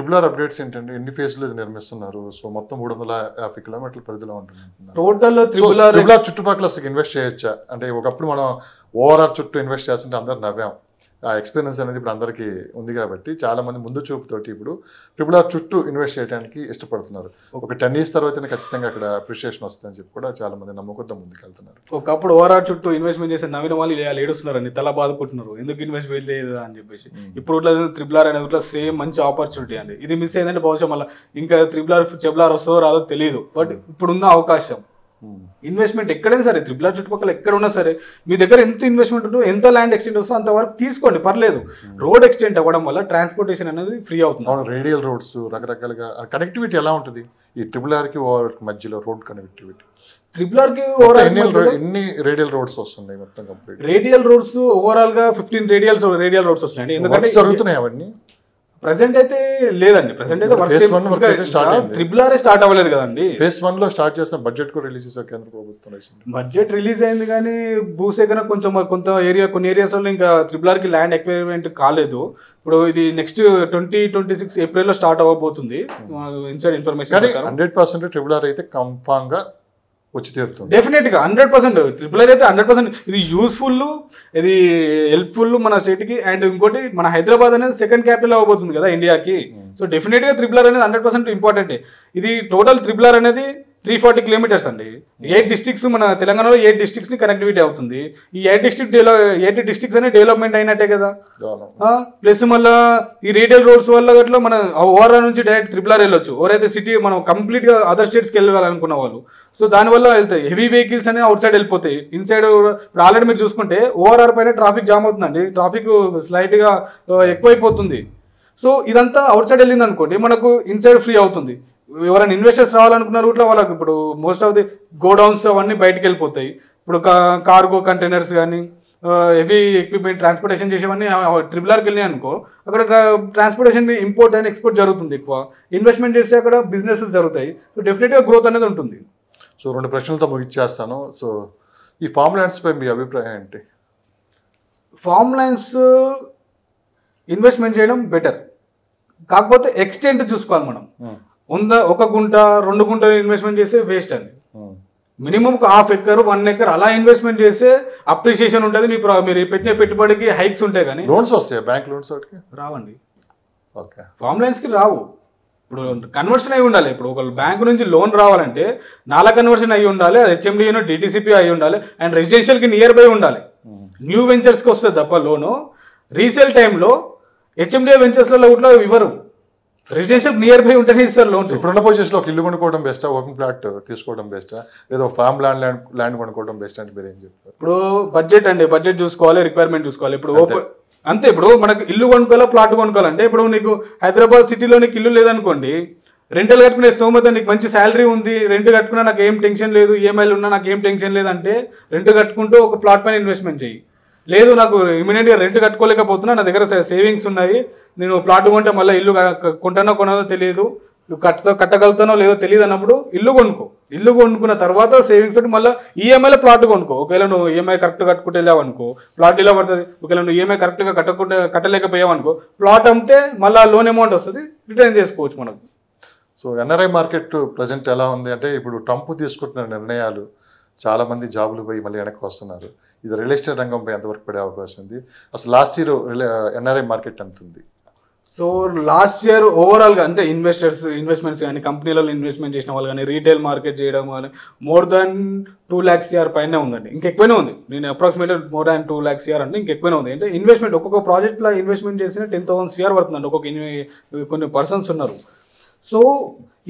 Triple updates ఏంటంటే ఎన్ని ఫేజ్లు నిర్మిస్తున్నారు? సో మొత్తం 350 కిలోమీటర్ల పరిధిలో ఉంటుంది. టోటల్ ట్రిపుల్ ఆర్ చుట్టుపక్కల ఇన్వెస్ట్ చేయొచ్చా? అంటే ఒకప్పుడు మనం ఓఆర్ఆర్ చుట్టూ ఇన్వెస్ట్ చేస్తుంటే అందరు నవ్వాం. ఆ ఎక్స్పీరియన్స్ అనేది ఇప్పుడు అందరికీ ఉంది కాబట్టి చాలా మంది ముందు చూపుతోటి ఇప్పుడు ట్రిపుల్ ఆర్ చుట్టూ ఇన్వెస్ట్ చేయడానికి ఇష్టపడుతున్నారు. ఒక 10 years తర్వాత ఖచ్చితంగా అక్కడ అప్రిషియేషన్ వస్తుందని చెప్పి కూడా చాలా మంది నమ్మకంతో ముందుకు వెళ్తున్నారు. ఒకప్పుడు ఓఆర్ఆర్ చుట్టూ ఇన్వెస్ట్మెంట్ చేసిన నవీన వాళ్ళు ఏడుస్తున్నారండి, తల బాదుకుంటున్నారు ఎందుకు ఇన్వెస్ట్ చేయలేదు అని చెప్పేసి. ఇప్పుడు ట్రిపుల్ ఆర్ అనేది సేమ్ మంచి ఆపర్చునిటీ అండి. ఇది మిస్ అయిందంటే బహుశా మళ్ళీ ఇంకా ట్రిపుల్ ఆర్ వస్తుందో రాదో తెలియదు. బట్ ఇప్పుడున్న అవకాశం ఇన్వెస్ట్మెంట్ ఎక్కడైనా సరే ట్రిపుల్ ఆర్ చుట్టుపక్కల ఎక్కడ ఉన్నా సరే మీ దగ్గర ఎంత ఇన్వెస్ట్మెంట్ ఉందో ఎంత ల్యాండ్ ఎక్స్టెంట్ వస్తుందో అంతవరకు తీసుకోండి, పర్లేదు. రోడ్ ఎక్స్టెంట్ అవ్వడం వల్ల ట్రాన్స్పోర్టేషన్ అనేది ఫ్రీ అవుతుంది. రేడియల్ రోడ్స్ రకరకాలుగా కనెక్టివిటీ ఎలా ఉంటుంది ఈ ట్రిపుల్ ఆర్ కి ఓఆర్ మధ్యలో రోడ్ కనెక్టివిటీ? ట్రిపుల్ ఆర్ కి ఎన్ని రేడియల్ రోడ్స్ వస్తున్నాయి మొత్తం కంప్లీట్? రేడియల్ రోడ్స్ ఓవరాల్ గా 15 రేడియల్ రోడ్స్ వస్తున్నాయండి. ఎందుకంటే జరుగుతున్నాయి అవన్నీ ప్రెసెంట్ అయితే లేదండి. ప్రెసెంట్ అయితే ట్రిపుల్ ఆర్ స్టార్ట్ అవ్వలేదు కదండి. ఫేజ్ 1 లో స్టార్ట్ చేసిన బడ్జెట్ కూడా రిలీజ్ చేశారు కేంద్ర ప్రభుత్వం. బడ్జెట్ రిలీజ్ అయింది కానీ భూసేకరణ కొన్ని ఏరియాస్ లో ఇంకా ట్రిపుల్ ఆర్ కి ల్యాండ్ ఎక్వైర్మెంట్ కాలేదు. ఇప్పుడు ఇది నెక్స్ట్ 2026 ఏప్రిల్ లో స్టార్ట్ అవ్వబోతుంది ఇన్సైడ్ ఇన్ఫర్మేషన్. 100% ట్రిపుల్ ఆర్ అయితే కన్ఫామ్ గా వచ్చి తీరుతుంది. డెఫినెట్ గా 100% ట్రిపుల్ ఆర్ అయితే 100% ఇది యూస్ఫుల్, ఇది హెల్ప్ఫుల్ మన స్టేట్ కి. అండ్ ఇంకోటి మన హైదరాబాద్ అనేది సెకండ్ క్యాపిటల్ అవ్వబోతుంది కదా ఇండియాకి. సో డెఫినెట్ గా ట్రిపుల్ ఆర్ అనేది 100% ఇంపార్టెంట్. ఇది టోటల్ ట్రిపుల్ ఆర్ అనేది 340 కిలోమీటర్స్ అండి. 8 districts మన తెలంగాణలో 8 districts ని కనెక్టివిటీ అవుతుంది. ఈ 8 districts అనేది డెవలప్మెంట్ అయినట్టే కదా. ప్లస్ మళ్ళీ ఈ రేడియల్ రోడ్స్ వల్ల గట్లా మన ఓఆర్ఆర్ నుంచి డైరెక్ట్ ట్రిపుల్ ఆర్ వెళ్ళొచ్చు. ఎవరైతే సిటీ మనం కంప్లీట్ గా అదర్ స్టేట్స్కి వెళ్ళాలనుకున్న వాళ్ళు. సో దానివల్ల వెళ్తాయి హెవీ వెహికల్స్ అనేవి అవుట్ సైడ్ వెళ్ళిపోతాయి. ఇన్సైడ్ ఇప్పుడు ఆల్రెడీ మీరు చూసుకుంటే ఓఆర్ఆర్ పైన ట్రాఫిక్ జామ్ అవుతుందండి. ట్రాఫిక్ స్లైట్ గా ఎక్కువైపోతుంది. సో ఇదంతా అవుట్ సైడ్ వెళ్ళింది అనుకోండి మనకు ఇన్సైడ్ ఫ్రీ అవుతుంది. ఎవరైనా ఇన్వెస్టర్స్ రావాలనుకున్న రూట్లో వాళ్ళకి ఇప్పుడు మోస్ట్ ఆఫ్ ది గోడౌన్స్ అవన్నీ బయటకు వెళ్ళిపోతాయి. ఇప్పుడు కార్గో కంటైనర్స్ కానీ హెవీ ఎక్విప్మెంట్ ట్రాన్స్పోర్టేషన్ చేసేవన్నీ ట్రిపుల్ ఆర్కి వెళ్ళినాయి అనుకో, అక్కడ ట్రాన్స్పోర్టేషన్ ఇంపోర్ట్ అండ్ ఎక్స్పోర్ట్ జరుగుతుంది. ఎక్కువ ఇన్వెస్ట్మెంట్ చేస్తే అక్కడ బిజినెసెస్ జరుగుతాయి. సో డెఫినెట్గా గ్రోత్ అనేది ఉంటుంది. సో 2 ప్రశ్నలతో ముగిచ్చేస్తాను. సో ఈ ఫామ్ ల్యాండ్స్ పై మీ అభిప్రాయం ఏంటి? ఫామ్ ల్యాండ్స్ ఇన్వెస్ట్మెంట్ చేయడం బెటర్, కాకపోతే ఎక్స్టెంట్ చూసుకోవాలి మనం. 1 గుంట 2 గుంటలు ఇన్వెస్ట్మెంట్ చేస్తే వేస్ట్ అండి. మినిమం 1/2 acre 1 acre అలా ఇన్వెస్ట్మెంట్ చేస్తే అప్రిషియేషన్ ఉంటుంది. మీరు పెట్టిన పెట్టుబడికి హైక్స్ ఉంటాయి. కానీ లోన్స్ వస్తాయి, బ్యాంక్ లోన్స్ రావండి. ఓకే, ఫామ్ ల్యాండ్స్కి రావు. ఇప్పుడు కన్వర్షన్ అయి ఉండాలి. ఇప్పుడు ఒక బ్యాంకు నుంచి లోన్ రావాలంటే నాలా కన్వర్షన్ అయ్యి ఉండాలి, అది హెచ్ఎండిఏనో డిటిసిపి అయి ఉండాలి, అండ్ రెసిడెన్షియల్కి నియర్ బై ఉండాలి. న్యూ వెంచర్స్కి వస్తుంది తప్ప లోను. రీసేల్ టైంలో హెచ్ఎండిఏ వెంచర్స్లలో కూడా ఇవ్వరు. రెసిడెన్షియల్ నియర్ బై ఉంటేనే ఇస్తారు లోన్స్. ఇప్పుడున్న పొజిషన్లో ఒక ఇల్లు కొనుక్కోవడం బెస్టా, ఓపెన్ ప్లాట్ తీసుకోవడం బెస్టా, లేదా ఫామ్ ల్యాండ్ కొనుక్కోవడం బెస్ట్ అంటే మీరు ఏం చెప్తారు? ఇప్పుడు బడ్జెట్ అండి, బడ్జెట్ చూసుకోవాలి, రిక్వైర్మెంట్ చూసుకోవాలి. ఇప్పుడు అంతే, ఇప్పుడు మనకు ఇల్లు కొనుక్కోవాలా ప్లాట్ కొనుక్కోవాలంటే ఇప్పుడు నీకు హైదరాబాద్ సిటీలో నీకు ఇల్లు లేదనుకోండి, రెంటల్ కట్టుకునే స్తోమత, నీకు మంచి శాలరీ ఉంది, రెంట్ కట్టుకున్నా నాకు ఏం టెన్షన్ లేదు, ఈఎంఐలు ఉన్నా నాకు ఏం టెన్షన్ లేదంటే రెంట్ కట్టుకుంటూ ఒక ప్లాట్ పైన ఇన్వెస్ట్మెంట్ చేయి. లేదు నాకు ఇమీడియట్గా రెంట్ కట్టుకోలేకపోతున్నా, నా దగ్గర సేవింగ్స్ ఉన్నాయి, నేను ప్లాట్ కొంటే మళ్ళీ ఇల్లు కొంటానో కొనదో తెలియదు, కట్టగలుగుతానో లేదో తెలియదు అన్నప్పుడు ఇల్లు కొనుక్కో. ఇల్లు కొనుక్కున్న తర్వాత సేవింగ్స్ తోటి మళ్ళీ ఈఎంఐలో ప్లాట్ కొనుక్కో. ఒకవేళ నువ్వు ఈఎంఐ కరెక్ట్ కట్టుకుంటే వెళ్ళావు అనుకో, ప్లాట్ ఇలా పడుతుంది. ఒకవేళ నువ్వు ఈఎంఐ కరెక్ట్గా కట్టలేకపోయావు అనుకో, ప్లాట్ అమ్మితే మళ్ళీ లోన్ అమౌంట్ వస్తుంది, రిటర్న్ చేసుకోవచ్చు మనకు. సో ఎన్ఆర్ఐ మార్కెట్ ప్రజెంట్ ఎలా ఉంది అంటే, ఇప్పుడు ట్రంప్ తీసుకుంటున్న నిర్ణయాలు చాలా మంది జాబులు పోయి మళ్ళీ వెనక్కి వస్తున్నారు. ఇది రియల్ ఎస్టేట్ రంగంపై ఎంతవరకు పడే అవకాశం ఉంది? అసలు లాస్ట్ ఇయర్ ఎన్ఆర్ఐ మార్కెట్ ఎంత ఉంది? సో లాస్ట్ ఇయర్ ఓవరాల్గా అంటే ఇన్వెస్ట్మెంట్స్ కానీ కంపెనీలలో ఇన్వెస్ట్మెంట్ చేసిన వాళ్ళు కానీ రీటైల్ మార్కెట్ చేయడం కానీ మోర్ దాన్ 2 lakhs CR పైనే ఉందండి. ఇంకెక్కువనే ఉంది. నేను approximately more than 2 lakhs CR అంటే ఇంకెక్కువనే ఉంది. అంటే ఇన్వెస్ట్మెంట్ ఒక్కొక్క ప్రాజెక్ట్లో ఇన్వెస్ట్మెంట్ చేసిన 10,000 CR పడుతుందండి ఒక్కొక్క కొన్ని పర్సన్స్ ఉన్నారు. సో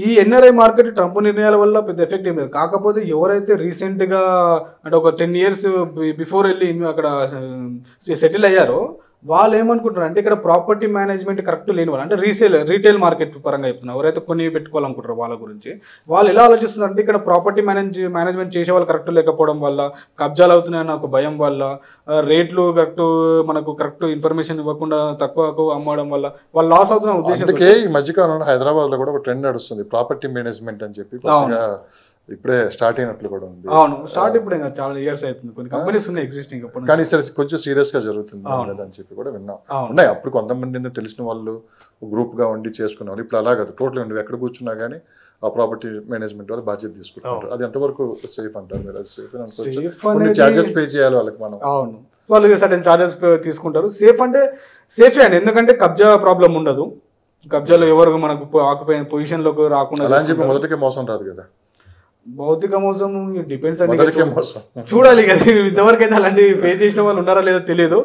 ఈ ఎన్ఆర్ఐ మార్కెట్ ట్రంప్ నిర్ణయాల వల్ల పెద్ద ఎఫెక్ట్ ఏం లేదు. కాకపోతే ఎవరైతే రీసెంట్గా అంటే ఒక 10 years బిఫోర్ వెళ్ళి అక్కడ సెటిల్ అయ్యారో వాళ్ళు ఏమనుకుంటారు అంటే, ఇక్కడ ప్రాపర్టీ మేనేజ్మెంట్ కరెక్ట్ లేని వాళ్ళు, అంటే రీటైల్ మార్కెట్ పరంగా చెప్తున్నారు, ఎవరైతే కొన్ని పెట్టుకోవాలనుకుంటారో వాళ్ళ గురించి వాళ్ళు ఎలా ఆలోచిస్తున్నారు అంటే, ఇక్కడ ప్రాపర్టీ మేనేజ్మెంట్ చేసే వాళ్ళు కరెక్ట్ లేకపోవడం వల్ల, కబ్జాలు అవుతున్నాయన్న ఒక భయం వల్ల, రేట్లు మనకు కరెక్ట్ ఇన్ఫర్మేషన్ ఇవ్వకుండా తక్కువకు అమ్మడం వల్ల వాళ్ళు లాస్ అవుతున్న ఉద్దేశం. ఈ మధ్యకాలంలో హైదరాబాద్లో కూడా ఒక ట్రెండ్ నడుస్తుంది, ప్రాపర్టీ మేనేజ్మెంట్ అని చెప్పి ఇప్పుడే స్టార్ట్ అయినట్లు కూడా ఉంది. అవును, స్టార్ట్ ఇప్పుడు ఇంకా చాలా ఇయర్స్ అవుతుంది, కొన్ని కంపెనీస్ ఉన్నాయి ఎగ్జిస్టింగ్. కానీ సరే కొంచెం సీరియస్ గా జరుగుతుంది అని చెప్పి కూడా విన్నాం. ఉన్నాయి అప్పుడు కొంతమంది తెలిసిన వాళ్ళు గ్రూప్ గా ఉండి చేసుకునే వాళ్ళు. ఇప్పుడు అలా కాదు, టోటల్ నువ్వు ఎక్కడ కూర్చున్నా కానీ ఆ ప్రాపర్టీ మేనేజ్మెంట్ వాళ్ళు బాధ్యత తీసుకుంటారు. అది ఎంతవరకు సేఫ్ అంటారు మీరు? అది సేఫ్ అనుకోవచ్చు, చార్జెస్ పే చేయాలి వాళ్ళకి మనం. అవును, వాళ్ళు సర్టెన్ చార్జెస్ తీసుకుంటారు. సేఫ్ అంటే సేఫే అండి, ఎందుకంటే కబ్జా ప్రాబ్లం ఉండదు. కబ్జాలో ఎవరు మనకు ఆక్యుపై పొజిషన్ లోకి రాకుండా అలా అని చెప్పి మొదటికే మోసం రాదు కదా. భౌతిక మోసం డిపెండ్స్ అండి, చూడాలి కదా. ఇంతవరకు అయితే అలాంటి ఫేస్ చేసిన వాళ్ళు ఉన్నారా లేదా తెలియదు,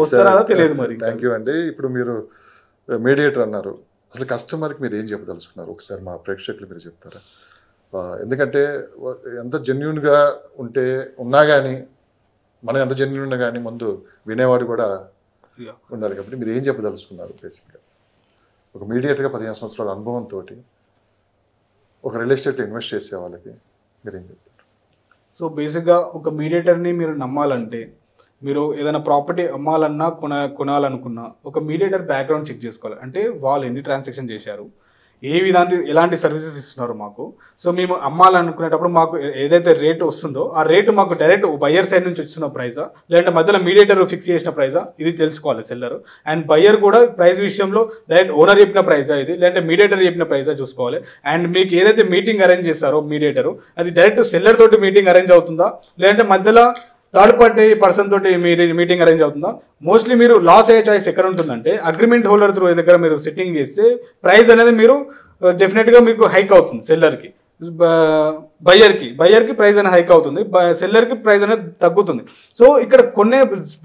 వస్తారా తెలియదు. మరి థ్యాంక్ యూ అండి. ఇప్పుడు మీరు మీడియేటర్ అన్నారు, అసలు కస్టమర్కి మీరు ఏం చెప్పదలుచుకున్నారు ఒకసారి మా ప్రేక్షకులు మీరు చెప్తారా? ఎందుకంటే ఎంత జెన్యున్గా ఉన్నా కానీ మనం ఎంత జెన్యున్ ఉన్నా కానీ ముందు వినేవాడు కూడా ఉండాలి. కాబట్టి మీరు ఏం చెప్పదలుచుకున్నారు? బేసిక్గా ఒక మీడియేటర్గా 15 సంవత్సరాల అనుభవంతో ఒక రియల్ ఎస్టేట్లో ఇన్వెస్ట్ చేసే వాళ్ళకి మీరు ఏం చెప్తారు? సో బేసిక్గా ఒక మీడియేటర్ని మీరు నమ్మాలంటే, మీరు ఏదైనా ప్రాపర్టీ అమ్మాలన్నా కొనాలనుకున్నా ఒక మీడియేటర్ బ్యాక్గ్రౌండ్ చెక్ చేసుకోవాలి. అంటే వాళ్ళు ఎన్ని ట్రాన్సాక్షన్ చేశారు, ఎలాంటి సర్వీసెస్ ఇస్తున్నారు మాకు. సో మేము అమ్మాలనుకునేటప్పుడు మాకు ఏదైతే రేటు వస్తుందో ఆ రేటు మాకు డైరెక్ట్ బయ్యర్ సైడ్ నుంచి వస్తున్న ప్రైజా, లేదంటే మధ్యలో మీడియేటర్ ఫిక్స్ చేసిన ప్రైజా, ఇది తెలుసుకోవాలి సెల్లర్. అండ్ బయ్యర్ కూడా ప్రైస్ విషయంలో డైరెక్ట్ ఓనర్ చెప్పిన ప్రైజా ఇది, లేదంటే మీడియేటర్ చెప్పిన ప్రైజా చూసుకోవాలి. అండ్ మీకు ఏదైతే మీటింగ్ అరేంజ్ చేస్తారో మీడియేటర్, అది డైరెక్ట్ సెల్లర్ తోటి మీటింగ్ అరేంజ్ అవుతుందా, లేదంటే మధ్యలో థర్డ్ పార్టీ పర్సన్ తోటి మీటింగ్ అరేంజ్ అవుతుందా. మోస్ట్లీ మీరు లాస్ అయ్యే చాయిస్ ఎక్కడ ఉంటుందంటే అగ్రిమెంట్ హోల్డర్ త్రూ దగ్గర మీరు సిట్టింగ్ చేస్తే ప్రైస్ అనేది మీరు డెఫినెట్గా మీకు హైక్ అవుతుంది. సెల్లర్కి బయ్యర్కి ప్రైస్ అనేది హైక్ అవుతుంది, సెల్లర్కి ప్రైస్ అనేది తగ్గుతుంది. సో ఇక్కడ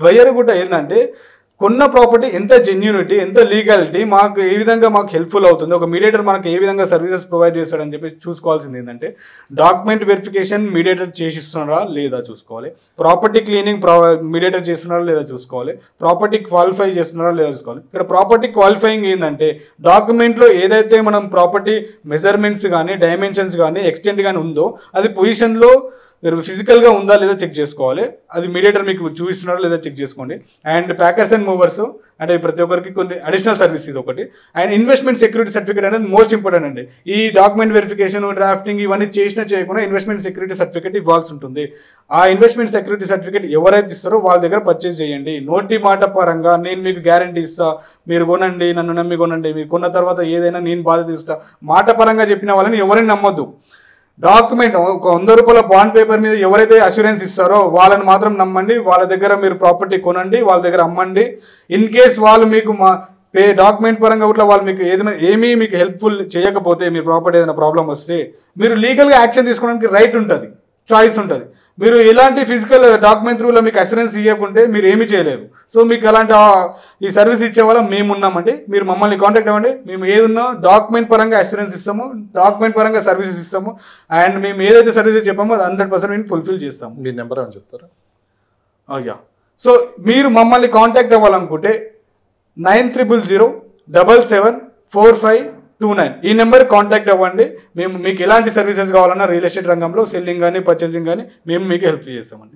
బయ్యర్ కూడా ఏంటంటే కొన్న ప్రాపర్టీ ఎంత జెన్యూనిటీ, ఎంత లీగాలిటీ, మాకు ఏ విధంగా మాకు హెల్ప్ఫుల్ అవుతుంది, ఒక మీడియేటర్ మనకు ఏ విధంగా సర్వీసెస్ ప్రొవైడ్ చేస్తాడని చెప్పి చూసుకోవాల్సింది ఏంటంటే డాక్యుమెంట్ వెరిఫికేషన్ మీడియేటర్ చేసిస్తున్నారా లేదా చూసుకోవాలి, ప్రాపర్టీ క్లీనింగ్ మీడియేటర్ చేస్తున్నారా లేదా చూసుకోవాలి, ప్రాపర్టీ క్వాలిఫై చేస్తున్నారా లేదా చూసుకోవాలి. ఇక్కడ ప్రాపర్టీ క్వాలిఫైయింగ్ ఏంటంటే డాక్యుమెంట్లో ఏదైతే మనం ప్రాపర్టీ మెజర్మెంట్స్ కానీ డైమెన్షన్స్ కానీ ఎక్స్టెంట్ కానీ ఉందో అది పొజిషన్లో ఫిజికల్గా ఉందా లేదా చెక్ చేసుకోవాలి. అది మీడియేటర్ మీకు చూపిస్తున్నారో లేదా చెక్ చేసుకోండి. అండ్ ప్యాకర్స్ అండ్ మూవర్స్ అంటే ప్రతి ఒక్కరికి కొన్ని అడిషనల్ సర్వీస్ ఇది ఒకటి. అండ్ ఇన్వెస్ట్మెంట్ సెక్యూరిటీ సర్టిఫికేట్ అనేది మోస్ట్ ఇంపార్టెంట్ అండి. ఈ డాక్యుమెంట్ వెరిఫికేషన్, డ్రాఫ్టింగ్ ఇవన్నీ చేయకుండా ఇన్వెస్ట్మెంట్ సెక్యూరిటీ సర్టిఫికేట్ ఇవ్వాల్సి ఉంటుంది. ఆ ఇన్వెస్ట్మెంట్ సెక్యూరిటీ సర్టిఫికేట్ ఎవరైతే ఇస్తారో వాళ్ళ దగ్గర పర్చేజ్ చేయండి. నోటి మాట పరంగా నేను మీకు గ్యారంటీ ఇస్తా, మీరు కొనండి, నన్ను నమ్మి కొనండి, మీరు కొన్న తర్వాత ఏదైనా నేను బాధ్యత ఇస్తా, మాట పరంగా చెప్పిన వాళ్ళని ఎవరైనా నమ్మొద్దు. డాక్యుమెంట్ ఒక 100 రూపాయల బాండ్ పేపర్ మీద ఎవరైతే అష్యూరెన్స్ ఇస్తారో వాళ్ళని మాత్రం నమ్మండి. వాళ్ళ దగ్గర మీరు ప్రాపర్టీ కొనండి, వాళ్ళ దగ్గర అమ్మండి. ఇన్ కేస్ వాళ్ళు మీకు డాక్యుమెంట్ పరంగా కూడా వాళ్ళు మీకు ఏమీ మీకు హెల్ప్ఫుల్ చేయకపోతే, మీ ప్రాపర్టీ ఏదైనా ప్రాబ్లం వస్తే మీరు లీగల్గా యాక్షన్ తీసుకోవడానికి రైట్ ఉంటుంది, చాయిస్ ఉంటుంది. మీరు ఎలాంటి ఫిజికల్ డాక్యుమెంట్ త్రూలో మీకు అష్యూరెన్స్ ఇవ్వకుంటే మీరు ఏమీ చేయలేరు. సో మీకు అలాంటి ఈ సర్వీస్ ఇచ్చే వాళ్ళ మేము ఉన్నామండి, మీరు మమ్మల్ని కాంటాక్ట్ అవ్వండి. మేము ఏదున్నా డాక్యుమెంట్ పరంగా అష్యూరెన్స్ ఇస్తాము, డాక్యుమెంట్ పరంగా సర్వీసెస్ ఇస్తాము. అండ్ మేము ఏదైతే సర్వీసెస్ చెప్పామో అది 100% మేము ఫుల్ఫిల్ చేస్తాము. మీ నెంబర్ అని చెప్తారా? యా, సో మీరు మమ్మల్ని కాంటాక్ట్ అవ్వాలనుకుంటే 9000774529 ఈ నెంబర్ కాంటాక్ట్ అవ్వండి. మేము మీకు ఎలాంటి సర్వీసెస్ కావాలన్నా రియల్ ఎస్టేట్ రంగంలో సెల్లింగ్ కానీ పర్చేసింగ్ కానీ మేము మీకు హెల్ప్ చేస్తామండి.